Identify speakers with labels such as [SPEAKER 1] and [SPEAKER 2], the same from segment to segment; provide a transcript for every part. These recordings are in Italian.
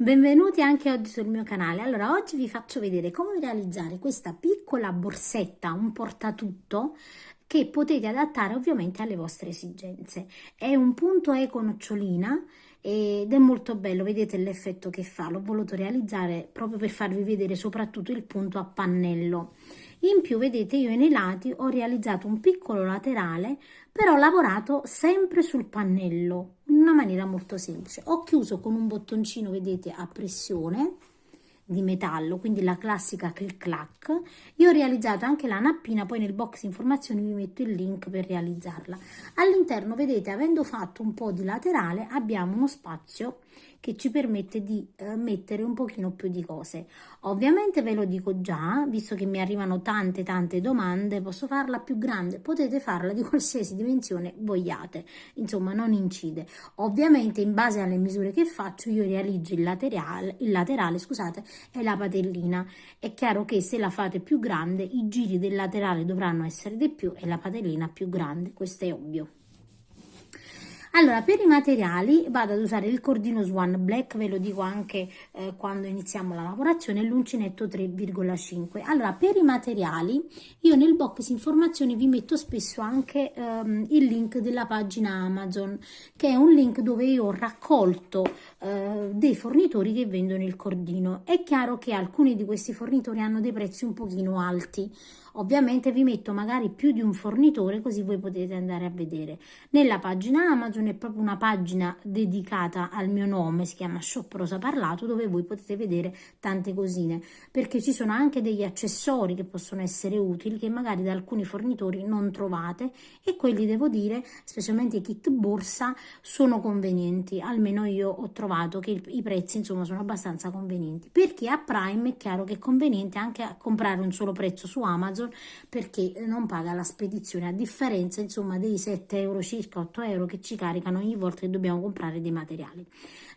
[SPEAKER 1] Benvenuti anche oggi sul mio canale. Allora, oggi vi faccio vedere come realizzare questa piccola borsetta, un portatutto che potete adattare ovviamente alle vostre esigenze. È un punto eco nocciolina ed è molto bello, vedete l'effetto che fa. L'ho voluto realizzare proprio per farvi vedere soprattutto il punto a pannello. In più, vedete, io nei lati ho realizzato un piccolo laterale, però ho lavorato sempre sul pannello in una maniera molto semplice. Ho chiuso con un bottoncino, vedete, a pressione di metallo, quindi la classica click clack. Io ho realizzato anche la nappina, poi nel box informazioni vi metto il link per realizzarla. All'interno, vedete, avendo fatto un po' di laterale, abbiamo uno spazio che ci permette di mettere un pochino più di cose. Ovviamente ve lo dico già, visto che mi arrivano tante domande, posso farla più grande, potete farla di qualsiasi dimensione vogliate, insomma non incide. Ovviamente in base alle misure che faccio io realizzo il laterale, scusate, e la patellina. È chiaro che se la fate più grande i giri del laterale dovranno essere di più e la patellina più grande, questo è ovvio. Allora, per i materiali vado ad usare il cordino Swan Black, ve lo dico anche quando iniziamo la lavorazione, l'uncinetto 3,5. Allora, per i materiali, io nel box informazioni vi metto spesso anche il link della pagina Amazon, che è un link dove io ho raccolto dei fornitori che vendono il cordino. È chiaro che alcuni di questi fornitori hanno dei prezzi un pochino alti. Ovviamente vi metto magari più di un fornitore così voi potete andare a vedere. Nella pagina Amazon è proprio una pagina dedicata al mio nome, si chiama Shop Rosa Parlato, dove voi potete vedere tante cosine, perché ci sono anche degli accessori che possono essere utili che magari da alcuni fornitori non trovate e quelli devo dire, specialmente i kit borsa, sono convenienti, almeno io ho trovato che i prezzi insomma sono abbastanza convenienti. Per chi ha Prime è chiaro che è conveniente anche a comprare un solo prezzo su Amazon perché non paga la spedizione, a differenza insomma dei 7 euro, circa 8 euro che ci caricano ogni volta che dobbiamo comprare dei materiali.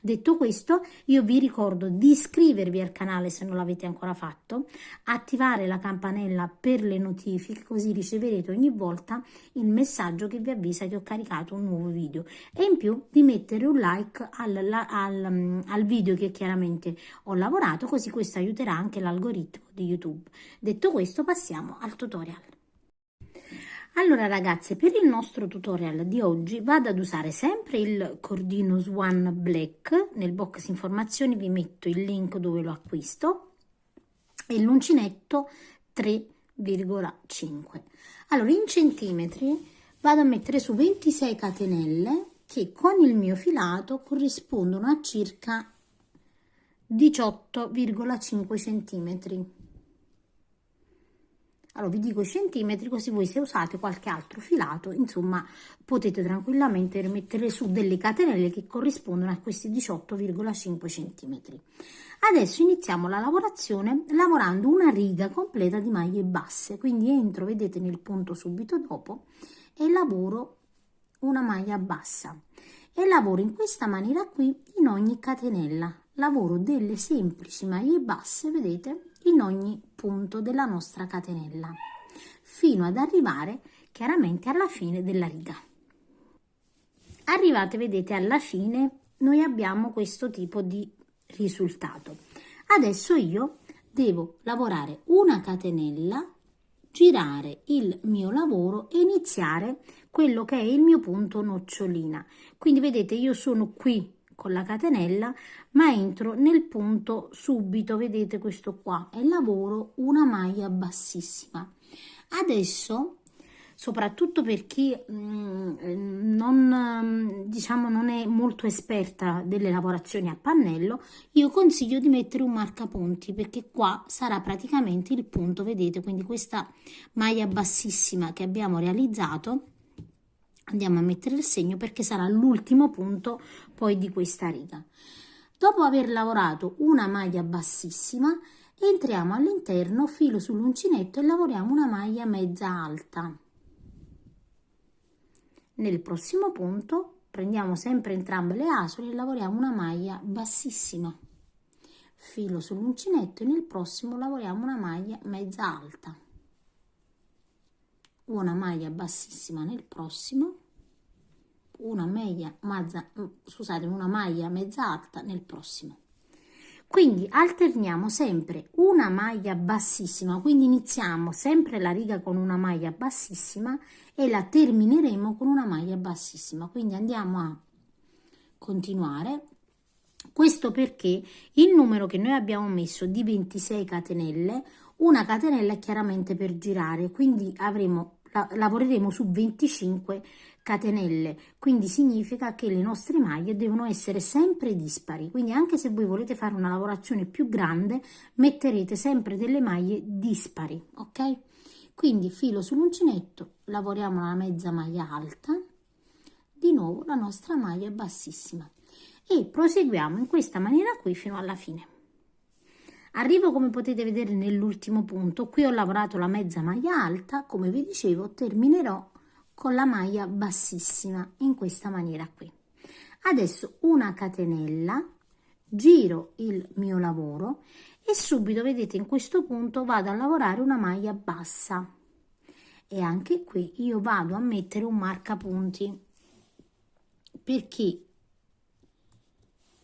[SPEAKER 1] Detto questo, io vi ricordo di iscrivervi al canale se non l'avete ancora fatto, attivare la campanella per le notifiche così riceverete ogni volta il messaggio che vi avvisa che ho caricato un nuovo video e in più di mettere un like al video che chiaramente ho lavorato, così questo aiuterà anche l'algoritmo di YouTube. Detto questo, passiamo al tutorial. Allora ragazze, per il nostro tutorial di oggi vado ad usare sempre il cordino Swan Black, nel box informazioni vi metto il link dove lo acquisto, e l'uncinetto 3,5. Allora in centimetri vado a mettere su 26 catenelle che con il mio filato corrispondono a circa 18,5 centimetri. Allora vi dico i centimetri così voi se usate qualche altro filato insomma potete tranquillamente mettere su delle catenelle che corrispondono a questi 18,5 centimetri. Adesso iniziamo la lavorazione lavorando una riga completa di maglie basse, quindi entro, vedete, nel punto subito dopo e lavoro una maglia bassa e lavoro in questa maniera qui in ogni catenella, lavoro delle semplici maglie basse, vedete, in ogni punto della nostra catenella fino ad arrivare chiaramente alla fine della riga. Arrivate, vedete, alla fine noi abbiamo questo tipo di risultato. Adesso io devo lavorare una catenella, girare il mio lavoro e iniziare quello che è il mio punto nocciolina. Quindi vedete, io sono qui con la catenella ma entro nel punto subito, vedete questo qua, e lavoro una maglia bassissima. Adesso soprattutto per chi non è molto esperta delle lavorazioni a pannello, io consiglio di mettere un marcapunti perché qua sarà praticamente il punto, vedete, quindi questa maglia bassissima che abbiamo realizzato andiamo a mettere il segno perché sarà l'ultimo punto poi di questa riga. Dopo aver lavorato una maglia bassissima entriamo all'interno, filo sull'uncinetto e lavoriamo una maglia mezza alta. Nel prossimo punto prendiamo sempre entrambe le asole e lavoriamo una maglia bassissima, filo sull'uncinetto e nel prossimo lavoriamo una maglia mezza alta, una maglia bassissima nel prossimo, una maglia mezza alta nel prossimo. Quindi alterniamo sempre una maglia bassissima, quindi iniziamo sempre la riga con una maglia bassissima e la termineremo con una maglia bassissima. Quindi andiamo a continuare. Questo perché il numero che noi abbiamo messo di 26 catenelle, una catenella è chiaramente per girare, quindi lavoreremo su 25 catenelle, quindi significa che le nostre maglie devono essere sempre dispari, quindi anche se voi volete fare una lavorazione più grande metterete sempre delle maglie dispari, ok? Quindi filo sull'uncinetto, lavoriamo la mezza maglia alta, di nuovo la nostra maglia bassissima e proseguiamo in questa maniera qui fino alla fine. Arrivo, come potete vedere, nell'ultimo punto. Qui ho lavorato la mezza maglia alta, come vi dicevo terminerò con la maglia bassissima in questa maniera qui. Adesso una catenella, giro il mio lavoro e subito, vedete, in questo punto vado a lavorare una maglia bassa e anche qui io vado a mettere un marcapunti per chi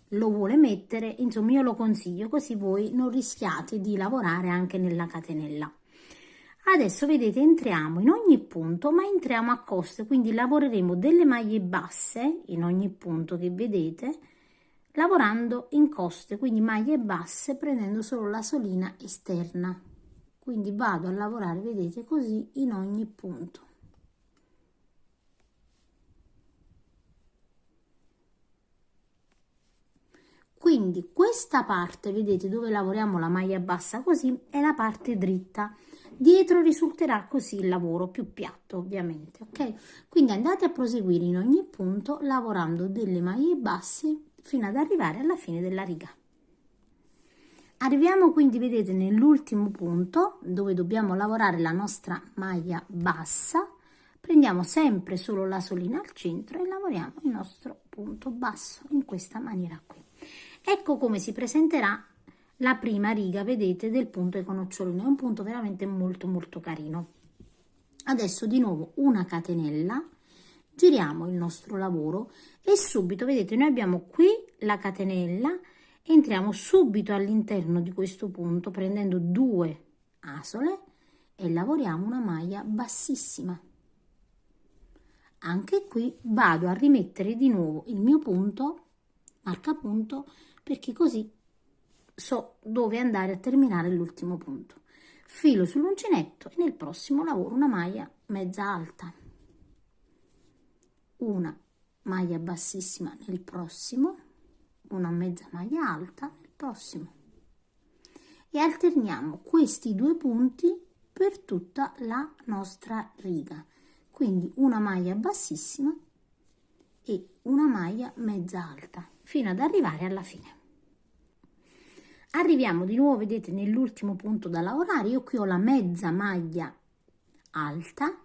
[SPEAKER 1] lo vuole mettere, insomma io lo consiglio, così voi non rischiate di lavorare anche nella catenella. Adesso vedete entriamo in ogni punto, ma entriamo a coste, quindi lavoreremo delle maglie basse in ogni punto che vedete, lavorando in coste, quindi maglie basse prendendo solo la solina esterna. Quindi vado a lavorare, vedete, così in ogni punto. Quindi questa parte, vedete, dove lavoriamo la maglia bassa così, è la parte dritta. Dietro risulterà così il lavoro più piatto, ovviamente, ok? Quindi andate a proseguire in ogni punto lavorando delle maglie basse fino ad arrivare alla fine della riga. Arriviamo quindi, vedete, nell'ultimo punto dove dobbiamo lavorare la nostra maglia bassa. Prendiamo sempre solo la solina al centro e lavoriamo il nostro punto basso in questa maniera qui. Ecco come si presenterà la prima riga, vedete, del punto con nocciolino. È un punto veramente molto carino. Adesso di nuovo una catenella, giriamo il nostro lavoro e subito, vedete, noi abbiamo qui la catenella, entriamo subito all'interno di questo punto prendendo 2 asole e lavoriamo una maglia bassissima. Anche qui vado a rimettere di nuovo il mio punto, marcapunto, perché così so dove andare a terminare l'ultimo punto. Filo sull'uncinetto e nel prossimo lavoro una maglia mezza alta, una maglia bassissima nel prossimo, una mezza maglia alta nel prossimo e alterniamo questi 2 punti per tutta la nostra riga, quindi una maglia bassissima e una maglia mezza alta fino ad arrivare alla fine. Arriviamo di nuovo, vedete, nell'ultimo punto da lavorare. Io qui ho la mezza maglia alta,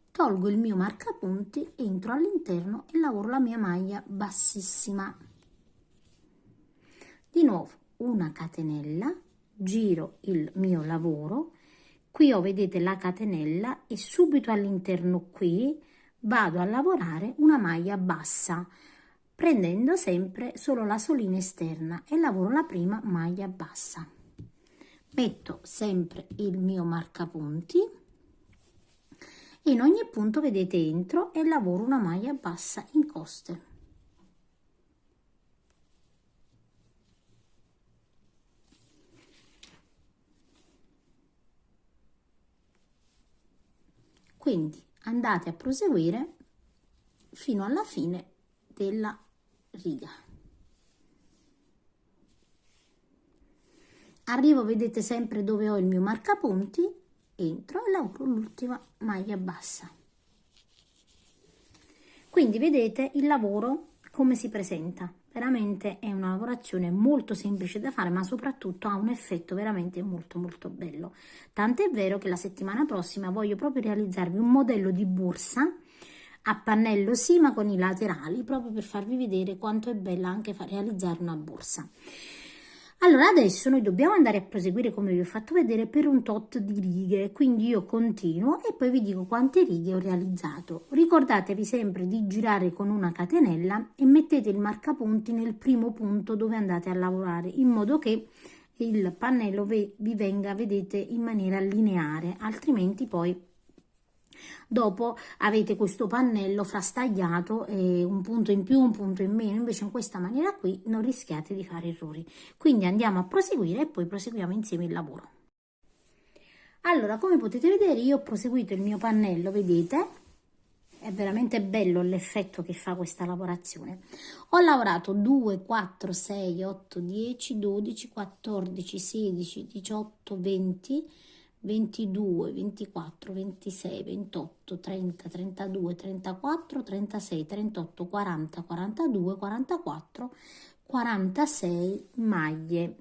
[SPEAKER 1] tolgo il mio marcapunti, entro all'interno e lavoro la mia maglia bassissima. Di nuovo una catenella, giro il mio lavoro, qui ho, vedete, la catenella e subito all'interno qui vado a lavorare una maglia bassa, prendendo sempre solo la solina esterna e lavoro la prima maglia bassa. Metto sempre il mio marcapunti e in ogni punto, vedete, entro e lavoro una maglia bassa in coste. Quindi andate a proseguire fino alla fine della riga. Arrivo, vedete, sempre dove ho il mio marcapunti, entro e lavoro l'ultima maglia bassa. Quindi vedete il lavoro come si presenta. Veramente è una lavorazione molto semplice da fare, ma soprattutto ha un effetto veramente molto bello. Tant'è vero che la settimana prossima voglio proprio realizzarvi un modello di borsa a pannello, sì, ma con i laterali, proprio per farvi vedere quanto è bella anche realizzare una borsa. Allora, adesso noi dobbiamo andare a proseguire come vi ho fatto vedere per un tot di righe, quindi io continuo e poi vi dico quante righe ho realizzato. Ricordatevi sempre di girare con una catenella e mettete il marcapunti nel primo punto dove andate a lavorare, in modo che il pannello vi venga, vedete, in maniera lineare, altrimenti poi dopo avete questo pannello frastagliato, un punto in più, un punto in meno. Invece in questa maniera qui non rischiate di fare errori. Quindi andiamo a proseguire e poi proseguiamo insieme il lavoro. Allora, come potete vedere, io ho proseguito il mio pannello, vedete? È veramente bello l'effetto che fa questa lavorazione. Ho lavorato 2, 4, 6, 8, 10, 12, 14, 16, 18, 20, 22, 24, 26, 28, 30, 32, 34, 36, 38, 40, 42, 44, 46 maglie,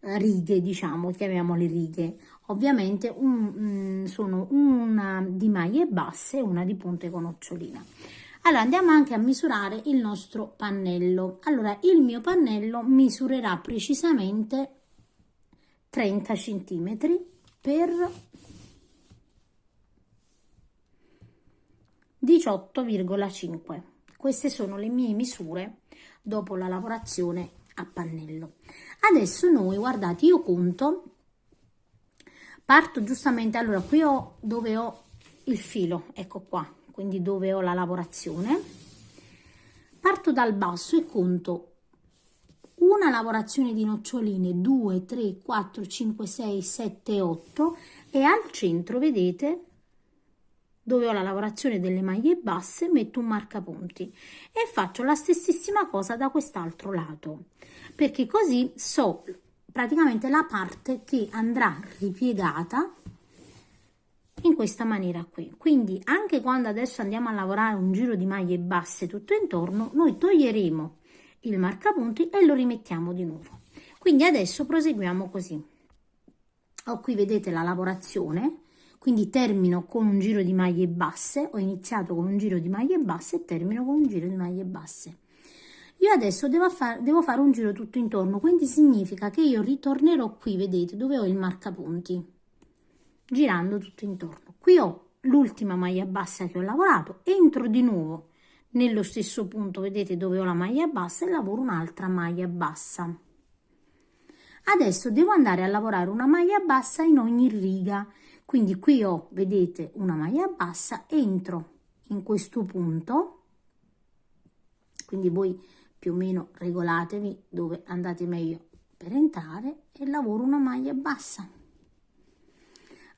[SPEAKER 1] righe, diciamo, chiamiamole righe. Ovviamente sono una di maglie basse e una di punte con nocciolina. Allora andiamo anche a misurare il nostro pannello. Allora il mio pannello misurerà precisamente 30 centimetri per 18,5. Queste sono le mie misure dopo la lavorazione a pannello. Adesso noi, guardate, io conto, parto giustamente, allora qui ho dove ho il filo, ecco qua, quindi dove ho la lavorazione, parto dal basso e conto una lavorazione di noccioline, 2, 3, 4, 5, 6, 7, 8 e al centro, vedete, dove ho la lavorazione delle maglie basse, metto un marcapunti e faccio la stessissima cosa da quest'altro lato, perché così so praticamente la parte che andrà ripiegata in questa maniera qui. Quindi anche quando adesso andiamo a lavorare un giro di maglie basse tutto intorno, noi toglieremo il marcapunti e lo rimettiamo di nuovo. Quindi adesso proseguiamo così. Ho qui, vedete, la lavorazione, quindi termino con un giro di maglie basse, ho iniziato con un giro di maglie basse e termino con un giro di maglie basse. Io adesso devo fare un giro tutto intorno, quindi significa che io ritornerò qui, vedete, dove ho il marcapunti, girando tutto intorno. Qui ho l'ultima maglia bassa che ho lavorato, entro di nuovo nello stesso punto, vedete, dove ho la maglia bassa e lavoro un'altra maglia bassa. Adesso devo andare a lavorare una maglia bassa in ogni riga, quindi qui ho, vedete, una maglia bassa, entro in questo punto, quindi voi più o meno regolatevi dove andate meglio per entrare e lavoro una maglia bassa.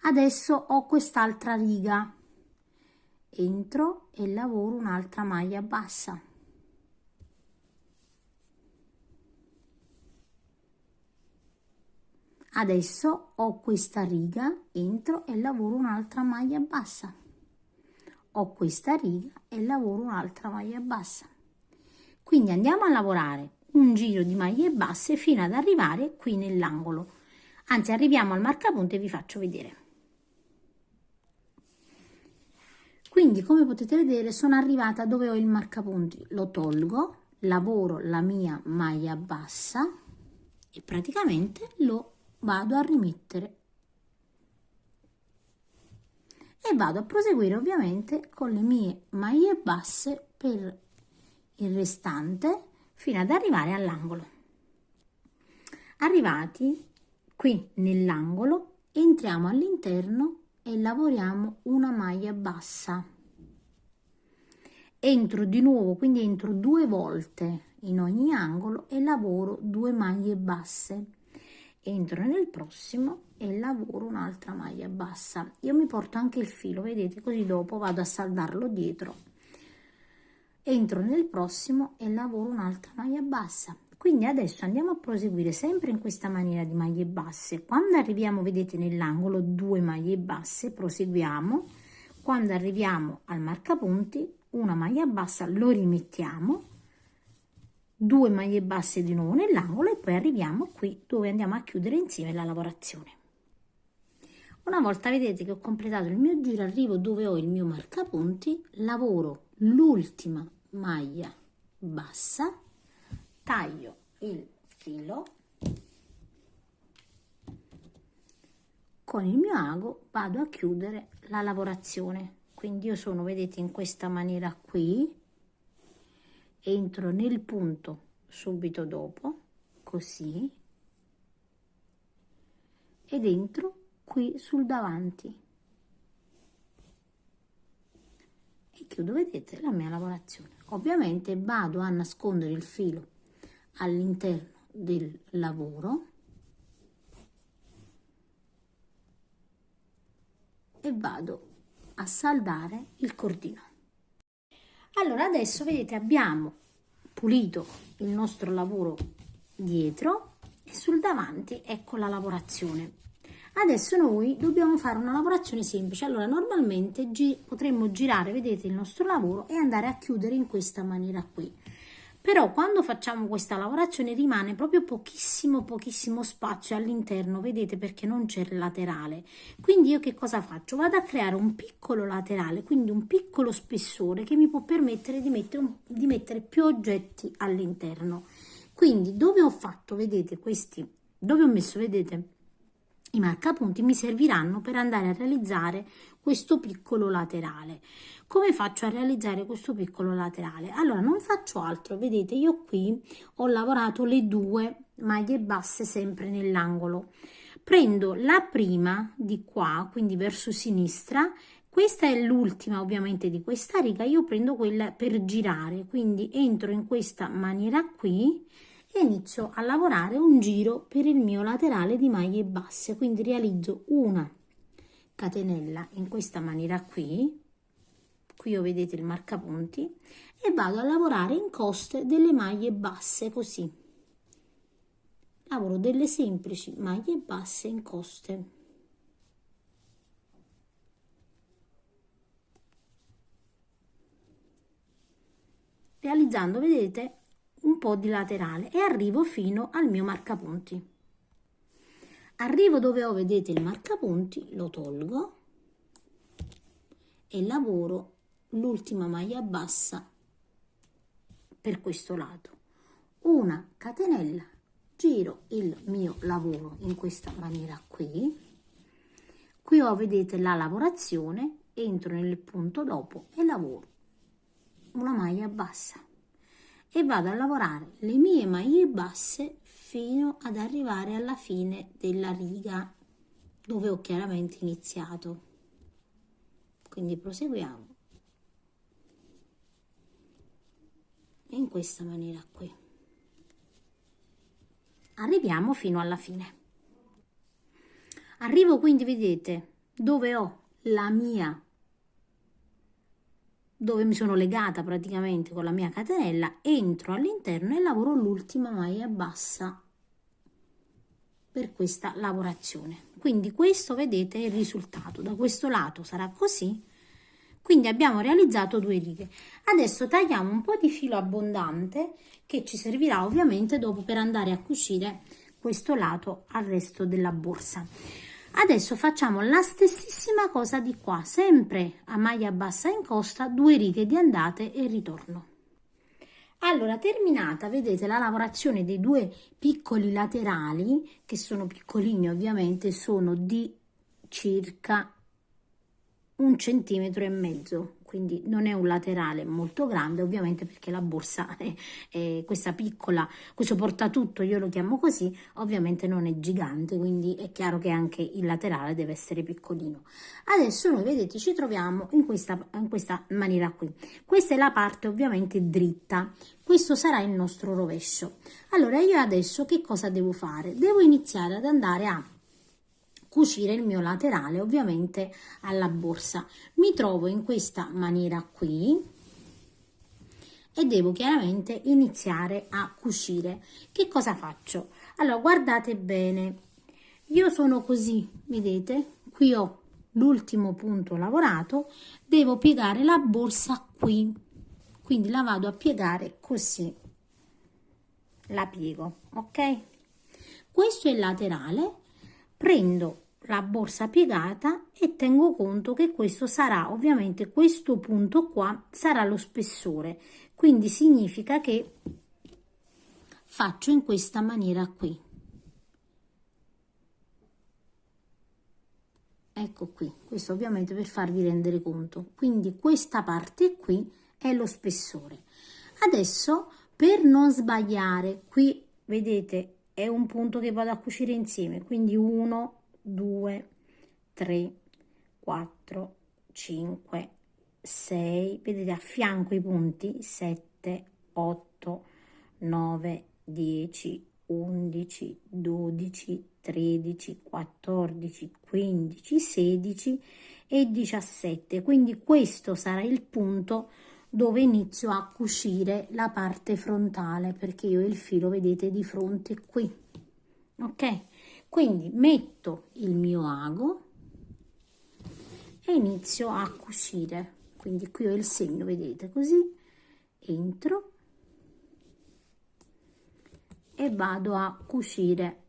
[SPEAKER 1] Adesso ho quest'altra riga, entro e lavoro un'altra maglia bassa. Adesso ho questa riga, entro e lavoro un'altra maglia bassa. Ho questa riga e lavoro un'altra maglia bassa. Quindi andiamo a lavorare un giro di maglie basse fino ad arrivare qui nell'angolo. Anzi, arriviamo al marcapunti e vi faccio vedere. Quindi, come potete vedere, sono arrivata dove ho il marcapunti. Lo tolgo, lavoro la mia maglia bassa e praticamente lo vado a rimettere e vado a proseguire ovviamente con le mie maglie basse per il restante fino ad arrivare all'angolo. Arrivati qui nell'angolo, entriamo all'interno e lavoriamo una maglia bassa. Entro di nuovo, quindi entro 2 volte in ogni angolo e lavoro 2 maglie basse. Entro nel prossimo e lavoro un'altra maglia bassa. Io mi porto anche il filo, vedete, così dopo vado a saldarlo dietro. Entro nel prossimo e lavoro un'altra maglia bassa. Quindi adesso andiamo a proseguire sempre in questa maniera di maglie basse. Quando arriviamo, vedete, nell'angolo 2 maglie basse, proseguiamo. Quando arriviamo al marcapunti, una maglia bassa, lo rimettiamo, 2 maglie basse di nuovo nell'angolo e poi arriviamo qui dove andiamo a chiudere insieme la lavorazione. Una volta, vedete, che ho completato il mio giro, arrivo dove ho il mio marcapunti, lavoro l'ultima maglia bassa, taglio il filo con il mio ago vado a chiudere la lavorazione. Quindi io sono, vedete, in questa maniera qui, entro nel punto subito dopo, così, ed entro qui sul davanti e chiudo, vedete, la mia lavorazione. Ovviamente vado a nascondere il filo all'interno del lavoro e vado a saldare il cordino. Allora adesso vedete abbiamo pulito il nostro lavoro dietro e sul davanti ecco la lavorazione. Adesso noi dobbiamo fare una lavorazione semplice. Allora normalmente potremmo girare, vedete, il nostro lavoro e andare a chiudere in questa maniera qui. Però quando facciamo questa lavorazione rimane proprio pochissimo spazio all'interno, vedete, perché non c'è il laterale. Quindi io che cosa faccio? Vado a creare un piccolo laterale, quindi un piccolo spessore che mi può permettere di mettere più oggetti all'interno. Quindi dove ho fatto, vedete, dove ho messo, vedete, i marcapunti mi serviranno per andare a realizzare questo piccolo laterale. Come faccio a realizzare questo piccolo laterale? Allora non faccio altro, vedete, io qui ho lavorato le 2 maglie basse sempre nell'angolo. Prendo la prima di qua, quindi verso sinistra, questa è l'ultima ovviamente di questa riga, io prendo quella per girare, quindi entro in questa maniera qui e inizio a lavorare un giro per il mio laterale di maglie basse, quindi realizzo una catenella in questa maniera qui vedete il marcapunti, e vado a lavorare in coste delle maglie basse, così lavoro delle semplici maglie basse in coste. Realizzando, vedete, un po' di laterale e arrivo fino al mio marcapunti. Arrivo dove ho, vedete, il marcapunti, lo tolgo e lavoro l'ultima maglia bassa per questo lato. Una catenella, giro il mio lavoro in questa maniera qui. Qui ho, vedete, la lavorazione, entro nel punto dopo e lavoro una maglia bassa e vado a lavorare le mie maglie basse fino ad arrivare alla fine della riga dove ho chiaramente iniziato. Quindi proseguiamo in questa maniera qui. Arriviamo fino alla fine. Arrivo quindi, vedete, dove ho la mia, dove mi sono legata praticamente con la mia catenella, entro all'interno e lavoro l'ultima maglia bassa per questa lavorazione. Quindi questo, vedete, è il risultato. Da questo lato sarà così. Quindi abbiamo realizzato 2 righe. Adesso tagliamo un po' di filo abbondante che ci servirà ovviamente dopo per andare a cucire questo lato al resto della borsa. Adesso facciamo la stessissima cosa di qua, sempre a maglia bassa in costa, 2 righe di andate e ritorno. Allora, terminata, vedete, la lavorazione dei 2 piccoli laterali, che sono piccolini ovviamente, sono di circa 1,5 centimetri, quindi non è un laterale molto grande, ovviamente, perché la borsa è questa piccola, questo portatutto, io lo chiamo così, ovviamente non è gigante, quindi è chiaro che anche il laterale deve essere piccolino. Adesso noi, vedete, ci troviamo in questa maniera qui. Questa è la parte ovviamente dritta, questo sarà il nostro rovescio. Allora io adesso che cosa devo fare? Devo iniziare ad andare a cucire il mio laterale ovviamente alla borsa. Mi trovo in questa maniera qui e devo chiaramente iniziare a cucire. Che cosa faccio? Allora guardate bene, io sono così, vedete, qui ho l'ultimo punto lavorato, devo piegare la borsa qui, quindi la vado a piegare così, la piego, ok? Questo è il laterale, prendo la borsa piegata e tengo conto che questo sarà, ovviamente questo punto qua sarà lo spessore, quindi significa che faccio in questa maniera qui. ecco qui, questo ovviamente per farvi rendere conto. Quindi questa parte qui è lo spessore. Adesso, per non sbagliare, qui vedete è un punto che vado a cucire insieme, quindi 1 2 3 4 5 6, vedete a fianco i punti 7 8 9 10 11 12 13 14 15 16 e 17. Quindi questo sarà il punto dove inizio a cucire la parte frontale, perché io il filo vedete di fronte qui, ok? Quindi metto il mio ago e inizio a cucire. Quindi qui ho il segno, vedete, così entro e vado a cucire.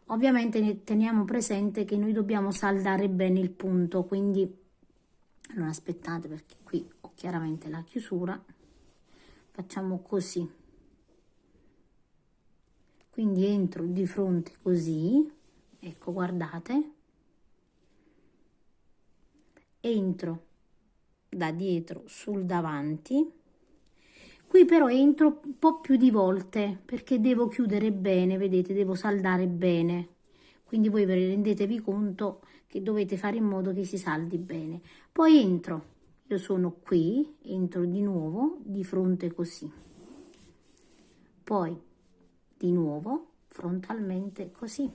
[SPEAKER 1] Ovviamente teniamo presente che noi dobbiamo saldare bene il punto, quindi non aspettate, perché qui ho chiaramente la chiusura, facciamo così, quindi entro di fronte così, ecco, guardate, entro da dietro sul davanti. Qui però entro un po' più di volte perché devo chiudere bene, vedete, devo saldare bene. Quindi voi rendetevi conto che dovete fare in modo che si saldi bene. Poi entro, io sono qui, entro di nuovo di fronte così. Poi di nuovo frontalmente così.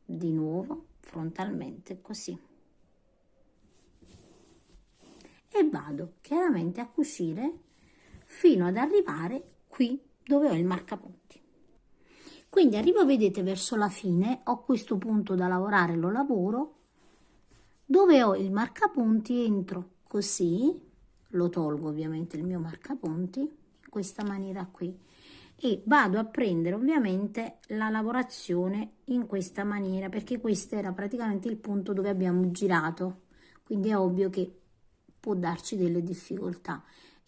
[SPEAKER 1] Di nuovo frontalmente così. E vado chiaramente a cucire fino ad arrivare qui dove ho il marcapunti. Quindi arrivo, vedete, verso la fine, ho questo punto da lavorare, lo lavoro, dove ho il marcapunti, entro così, lo tolgo ovviamente il mio marcapunti, in questa maniera qui, e vado a prendere ovviamente la lavorazione in questa maniera, perché questo era praticamente il punto dove abbiamo girato, quindi è ovvio che può darci delle difficoltà.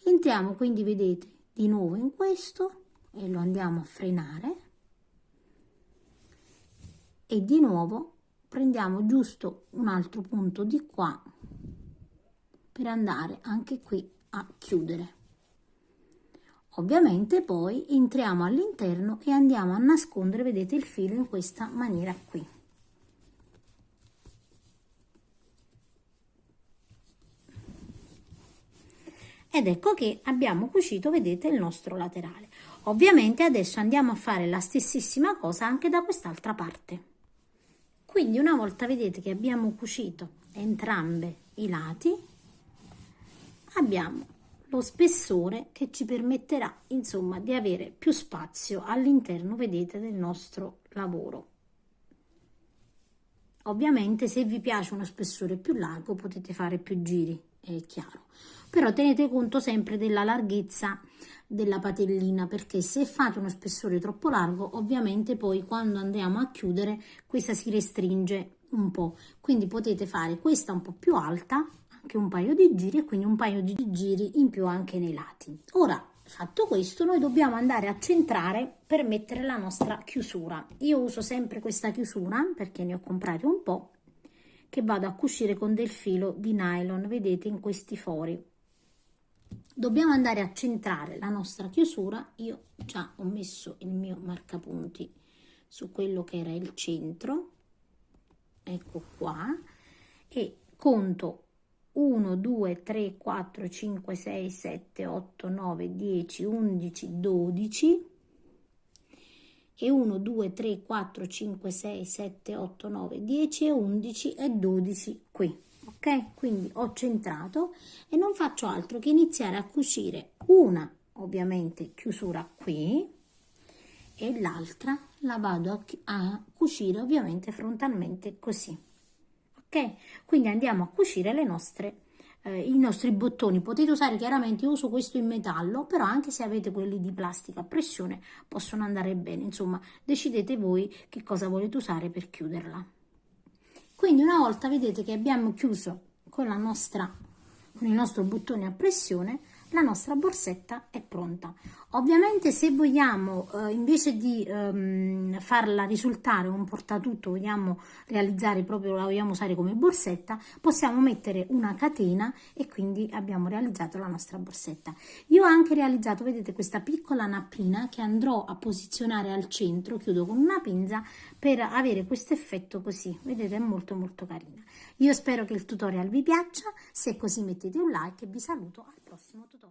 [SPEAKER 1] Entriamo quindi, vedete, di nuovo in questo e lo andiamo a frenare e di nuovo prendiamo giusto un altro punto di qua per andare anche qui a chiudere. Ovviamente poi entriamo all'interno e andiamo a nascondere, vedete, il filo in questa maniera qui. Ed ecco che abbiamo cucito, vedete, il nostro laterale. Ovviamente adesso andiamo a fare la stessissima cosa anche da quest'altra parte. Quindi una volta, vedete, che abbiamo cucito entrambi i lati, abbiamo lo spessore che ci permetterà, insomma, di avere più spazio all'interno, vedete, del nostro lavoro. Ovviamente se vi piace uno spessore più largo potete fare più giri, è chiaro, però tenete conto sempre della larghezza della patellina, perché se fate uno spessore troppo largo ovviamente poi quando andiamo a chiudere questa si restringe un po', quindi potete fare questa un po' più alta, anche un paio di giri, e quindi un paio di giri in più anche nei lati. Ora, fatto questo, noi dobbiamo andare a centrare per mettere la nostra chiusura. Io uso sempre questa chiusura perché ne ho comprati un po', che vado a cucire con del filo di nylon, vedete, in questi fori. Dobbiamo andare a centrare la nostra chiusura. Io già ho messo il mio marcapunti su quello che era il centro, ecco qua, e conto 1 2 3 4 5 6 7 8 9 10 11 12 e 1 2 3 4 5 6 7 8 9 10 e 11 e 12 qui, ok? Quindi ho centrato e non faccio altro che iniziare a cucire una, ovviamente, chiusura qui e l'altra la vado a cucire ovviamente frontalmente così, ok? Quindi andiamo a cucire le nostre i nostri bottoni. Potete usare, chiaramente io uso questo in metallo, però anche se avete quelli di plastica a pressione possono andare bene, insomma decidete voi che cosa volete usare per chiuderla. Quindi una volta, vedete, che abbiamo chiuso con il nostro bottone a pressione, la nostra borsetta è pronta. Ovviamente se vogliamo, invece di farla risultare un portatutto, vogliamo realizzare proprio, la vogliamo usare come borsetta, possiamo mettere una catena e quindi abbiamo realizzato la nostra borsetta. Io ho anche realizzato, vedete, questa piccola nappina che andrò a posizionare al centro, chiudo con una pinza, per avere questo effetto così, vedete, è molto molto carina. Io spero che il tutorial vi piaccia, se è così mettete un like e vi saluto al prossimo tutorial.